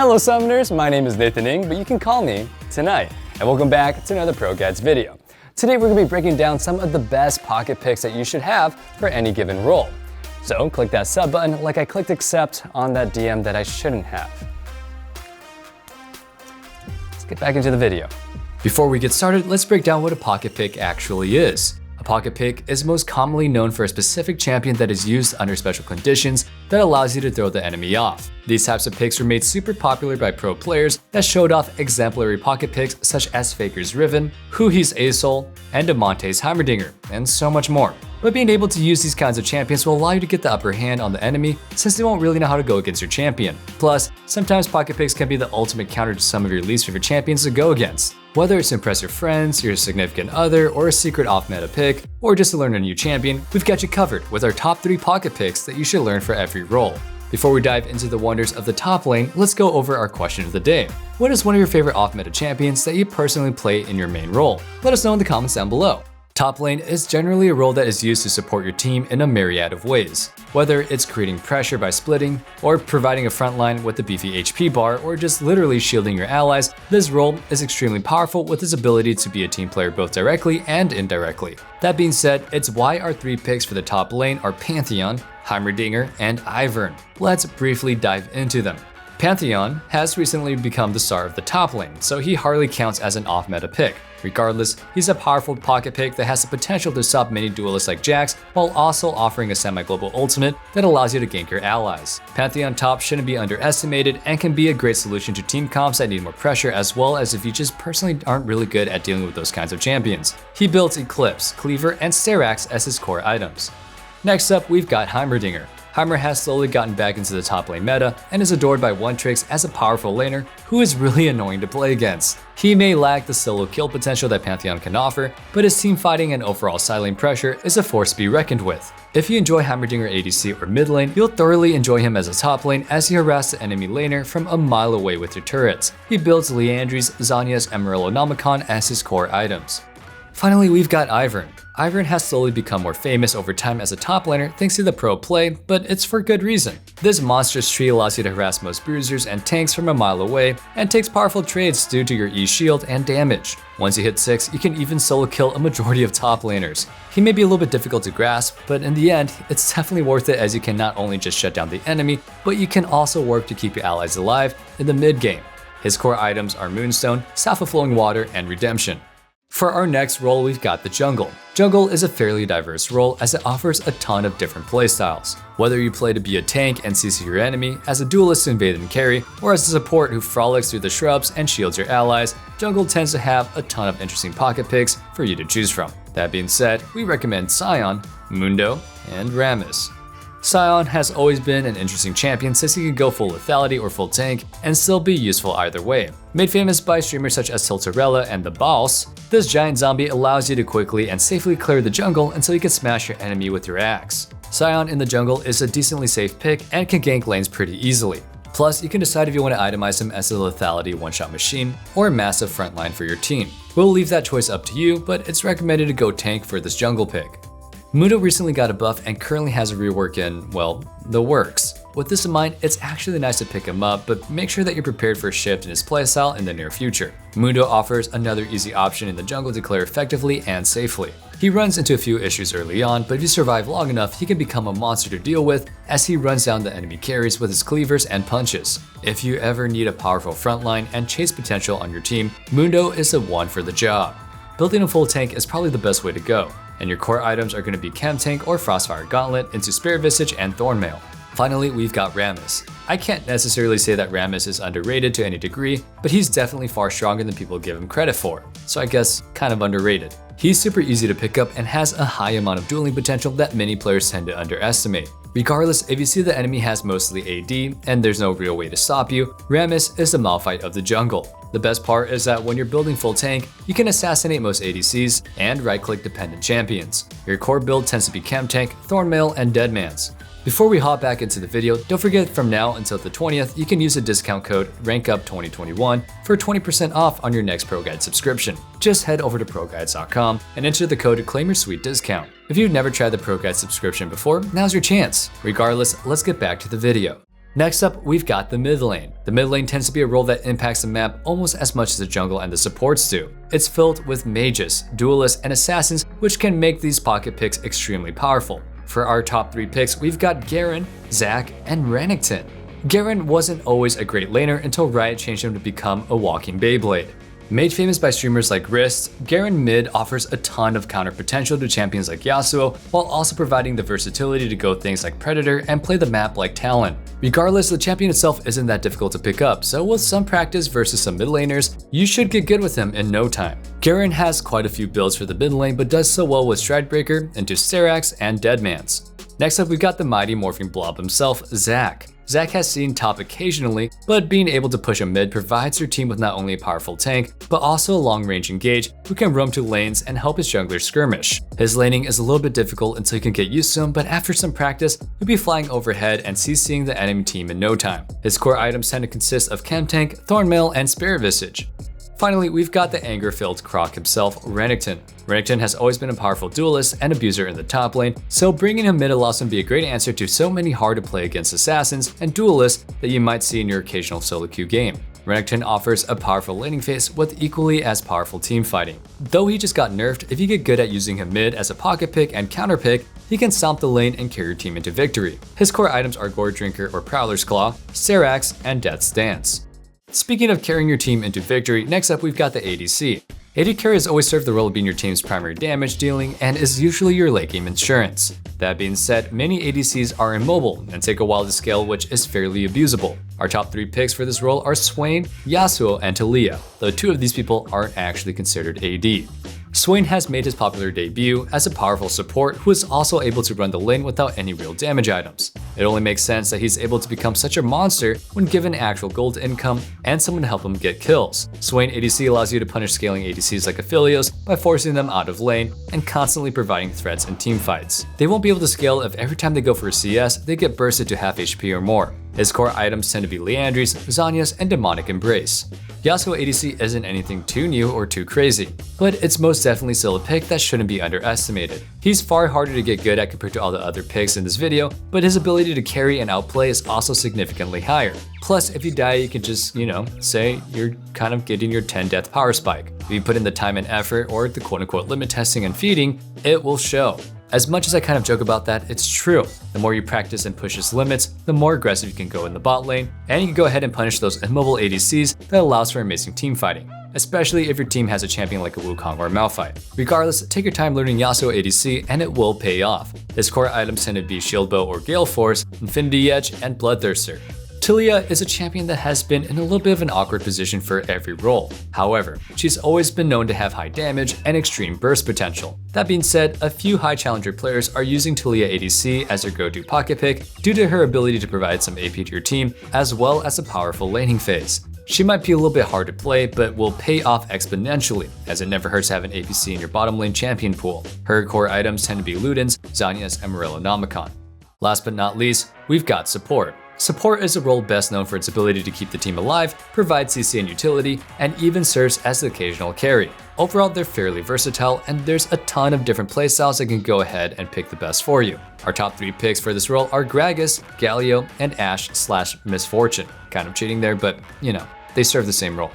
Hello summoners, my name is Nathan Ng, but you can call me Tonight. And welcome back to another ProGuides video. Today we're going to be breaking down some of the best pocket picks that you should have for any given role. So click that sub button like I clicked accept on that DM that I shouldn't have. Let's get back into the video. Before we get started, let's break down what a pocket pick actually is. A pocket pick is most commonly known for a specific champion that is used under special conditions that allows you to throw the enemy off. These types of picks were made super popular by pro players that showed off exemplary pocket picks such as Faker's Riven, Huhi's Asol, and Damonte's Heimerdinger, and so much more. But being able to use these kinds of champions will allow you to get the upper hand on the enemy since they won't really know how to go against your champion. Plus, sometimes pocket picks can be the ultimate counter to some of your least favorite champions to go against. Whether it's to impress your friends, your significant other, or a secret off-meta pick, or just to learn a new champion, we've got you covered with our top 3 pocket picks that you should learn for every role. Before we dive into the wonders of the top lane, let's go over our question of the day. What is one of your favorite off-meta champions that you personally play in your main role? Let us know in the comments down below. Top lane is generally a role that is used to support your team in a myriad of ways. Whether it's creating pressure by splitting, or providing a front line with a beefy HP bar, or just literally shielding your allies, this role is extremely powerful with its ability to be a team player both directly and indirectly. That being said, it's why our 3 picks for the top lane are Pantheon, Heimerdinger, and IVERN. Let's briefly dive into them. Pantheon has recently become the star of the top lane, so he hardly counts as an off-meta pick. Regardless, he's a powerful pocket pick that has the potential to stop many duelists like Jax, while also offering a semi-global ultimate that allows you to gank your allies. Pantheon top shouldn't be underestimated and can be a great solution to team comps that need more pressure, as well as if you just personally aren't really good at dealing with those kinds of champions. He builds Eclipse, Cleaver, and Sterax as his core items. Next up, we've got Heimerdinger. Heimer has slowly gotten back into the top lane meta and is adored by One-Trix as a powerful laner who is really annoying to play against. He may lack the solo kill potential that Pantheon can offer, but his team fighting and overall side lane pressure is a force to be reckoned with. If you enjoy Heimerdinger ADC or mid lane, you'll thoroughly enjoy him as a top lane as he harasses the enemy laner from a mile away with your turrets. He builds Liandry's, Zhonya's, and Morellonomicon as his core items. Finally, we've got IVERN. IVERN has slowly become more famous over time as a top laner thanks to the pro play, but it's for good reason. This monstrous tree allows you to harass most bruisers and tanks from a mile away, and takes powerful trades due to your E shield and damage. Once you hit 6, you can even solo kill a majority of top laners. He may be a little bit difficult to grasp, but in the end, it's definitely worth it as you can not only just shut down the enemy, but you can also work to keep your allies alive in the mid game. His core items are Moonstone, Staff of Flowing Water, and Redemption. For our next role, we've got the Jungle. Jungle is a fairly diverse role as it offers a ton of different playstyles. Whether you play to be a tank and CC your enemy, as a duelist to invade and carry, or as a support who frolics through the shrubs and shields your allies, Jungle tends to have a ton of interesting pocket picks for you to choose from. That being said, we recommend SION, Mundo, and RAMMUS. SION has always been an interesting champion since he can go full lethality or full tank and still be useful either way. Made famous by streamers such as Tiltarella and The Boss, this giant zombie allows you to quickly and safely clear the jungle until you can smash your enemy with your axe. SION in the jungle is a decently safe pick and can gank lanes pretty easily. Plus, you can decide if you want to itemize him as a lethality one-shot machine or a massive frontline for your team. We'll leave that choice up to you, but it's recommended to go tank for this jungle pick. Mundo recently got a buff and currently has a rework in, well, the works. With this in mind, it's actually nice to pick him up, but make sure that you're prepared for a shift in his playstyle in the near future. Mundo offers another easy option in the jungle to clear effectively and safely. He runs into a few issues early on, but if you survive long enough, he can become a monster to deal with as he runs down the enemy carries with his cleavers and punches. If you ever need a powerful frontline and chase potential on your team, Mundo is the one for the job. Building a full tank is probably the best way to go, and your core items are going to be Chem Tank or Frostfire Gauntlet into Spirit Visage and Thornmail. Finally, we've got RAMMUS. I can't necessarily say that RAMMUS is underrated to any degree, but he's definitely far stronger than people give him credit for, so I guess kind of underrated. He's super easy to pick up and has a high amount of dueling potential that many players tend to underestimate. Regardless, if you see the enemy has mostly AD and there's no real way to stop you, RAMMUS is the Malphite of the jungle. The best part is that when you're building full tank, you can assassinate most ADCs and right-click dependent champions. Your core build tends to be Chem Tank, Thornmail, and Deadmans. Before we hop back into the video, don't forget from now until the 20th, you can use the discount code RANKUP2021 for 20% off on your next ProGuides subscription. Just head over to ProGuides.com and enter the code to claim your sweet discount. If you've never tried the ProGuides subscription before, now's your chance. Regardless, let's get back to the video. Next up, we've got the mid lane. The mid lane tends to be a role that impacts the map almost as much as the jungle and the supports do. It's filled with mages, duelists, and assassins, which can make these pocket picks extremely powerful. For our top 3 picks, we've got Garen, Zac, and Renekton. Garen wasn't always a great laner until Riot changed him to become a walking Beyblade. Made famous by streamers like Wrist, Garen mid offers a ton of counter potential to champions like Yasuo, while also providing the versatility to go things like Predator and play the map like Talon. Regardless, the champion itself isn't that difficult to pick up, so with some practice versus some mid laners, you should get good with him in no time. Garen has quite a few builds for the mid lane, but does so well with Stridebreaker, into Sterak's, and Deadman's. Next up, we've got the mighty morphing blob himself, Zac. Zac has seen top occasionally, but being able to push a mid provides your team with not only a powerful tank, but also a long-range engage who can roam to lanes and help his jungler skirmish. His laning is a little bit difficult until you can get used to him, but after some practice, you'll be flying overhead and CCing the enemy team in no time. His core items tend to consist of Chem Tank, Thornmail, and Spirit Visage. Finally, we've got the anger-filled croc himself, Renekton. Renekton has always been a powerful duelist and abuser in the top lane, so bringing him mid allows him to be a great answer to so many hard-to-play against assassins and duelists that you might see in your occasional solo queue game. Renekton offers a powerful laning phase with equally as powerful team fighting. Though he just got nerfed, if you get good at using him mid as a pocket pick and counter pick, he can stomp the lane and carry your team into victory. His core items are Gore Drinker or Prowler's Claw, Sterak's, and Death's Dance. Speaking of carrying your team into victory, next up we've got the ADC. AD carry has always served the role of being your team's primary damage dealing and is usually your late game insurance. That being said, many ADCs are immobile and take a while to scale, which is fairly abusable. Our top 3 picks for this role are Swain, Yasuo, and TALIYAH, though 2 of these people aren't actually considered AD. Swain has made his popular debut as a powerful support who is also able to run the lane without any real damage items. It only makes sense that he's able to become such a monster when given actual gold income and someone to help him get kills. Swain ADC allows you to punish scaling ADCs like Aphelios by forcing them out of lane and constantly providing threats in teamfights. They won't be able to scale if every time they go for a CS, they get bursted to half HP or more. His core items tend to be Liandry's, Zhonya's, and Demonic Embrace. Yasuo ADC isn't anything too new or too crazy, but it's most definitely still a pick that shouldn't be underestimated. He's far harder to get good at compared to all the other picks in this video, but his ability to carry and outplay is also significantly higher. Plus, if you die, you can just, say you're kind of getting your 10 death power spike. If you put in the time and effort or the quote-unquote limit testing and feeding, it will show. As much as I kind of joke about that, it's true. The more you practice and push his limits, the more aggressive you can go in the bot lane, and you can go ahead and punish those immobile ADCs that allows for amazing team fighting, especially if your team has a champion like a Wukong or a Malphite. Regardless, take your time learning Yasuo ADC and it will pay off. His core items tend to be Shield Bow or Gale Force, Infinity Edge, and Bloodthirster. TALIYAH is a champion that has been in a little bit of an awkward position for every role. However, she's always been known to have high damage and extreme burst potential. That being said, a few high challenger players are using TALIYAH ADC as their go-to pocket pick due to her ability to provide some AP to your team, as well as a powerful laning phase. She might be a little bit hard to play, but will pay off exponentially, as it never hurts to have an APC in your bottom lane champion pool. Her core items tend to be Luden's, Zhonya's, and Morellonomicon. Last but not least, we've got support. Support is a role best known for its ability to keep the team alive, provide CC and utility, and even serves as the occasional carry. Overall, they're fairly versatile, and there's a ton of different playstyles that can go ahead and pick the best for you. Our top 3 picks for this role are GRAGAS, GALIO, and ASHE/Misfortune. Kind of cheating there, but they serve the same role.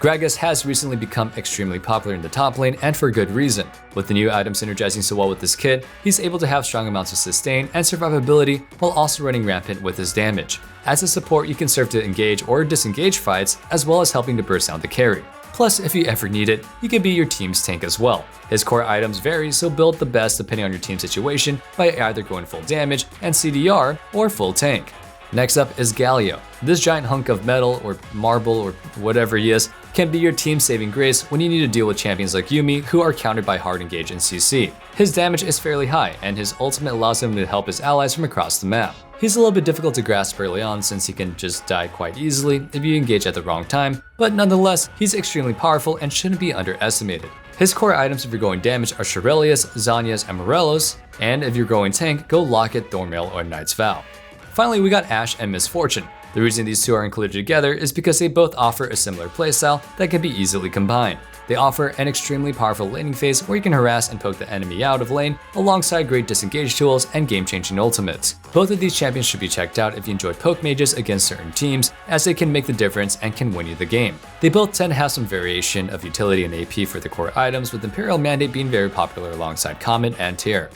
GRAGAS has recently become extremely popular in the top lane, and for good reason. With the new item synergizing so well with this kit, he's able to have strong amounts of sustain and survivability while also running rampant with his damage. As a support, you can serve to engage or disengage fights, as well as helping to burst down the carry. Plus, if you ever need it, he can be your team's tank as well. His core items vary, so build the best depending on your team situation by either going full damage and CDR or full tank. Next up is Galio. This giant hunk of metal or marble or whatever he is can be your team's saving grace when you need to deal with champions like Yuumi who are countered by hard engage and CC. His damage is fairly high, and his ultimate allows him to help his allies from across the map. He's a little bit difficult to grasp early on since he can just die quite easily if you engage at the wrong time, but nonetheless, he's extremely powerful and shouldn't be underestimated. His core items if you're going damage are Shurelya's, Zhonya's, and Morello's, and if you're going tank, go Locket, Thornmail, or Knight's Vow. Finally, we got ASHE and Misfortune. The reason these two are included together is because they both offer a similar playstyle that can be easily combined. They offer an extremely powerful laning phase where you can harass and poke the enemy out of lane, alongside great disengage tools and game-changing ultimates. Both of these champions should be checked out if you enjoy poke mages against certain teams, as they can make the difference and can win you the game. They both tend to have some variation of utility and AP for the core items, with Imperial Mandate being very popular alongside Comet and Tier.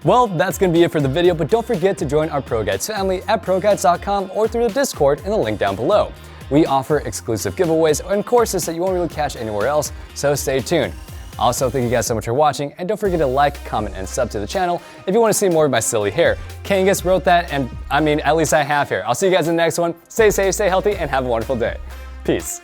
Well, that's going to be it for the video, but don't forget to join our ProGuides family at ProGuides.com or through the Discord in the link down below. We offer exclusive giveaways and courses that you won't really catch anywhere else, so stay tuned. Also, thank you guys so much for watching, and don't forget to like, comment, and sub to the channel if you want to see more of my silly hair. Kangas wrote that, and I mean, at least I have hair. I'll see you guys in the next one. Stay safe, stay healthy, and have a wonderful day. Peace.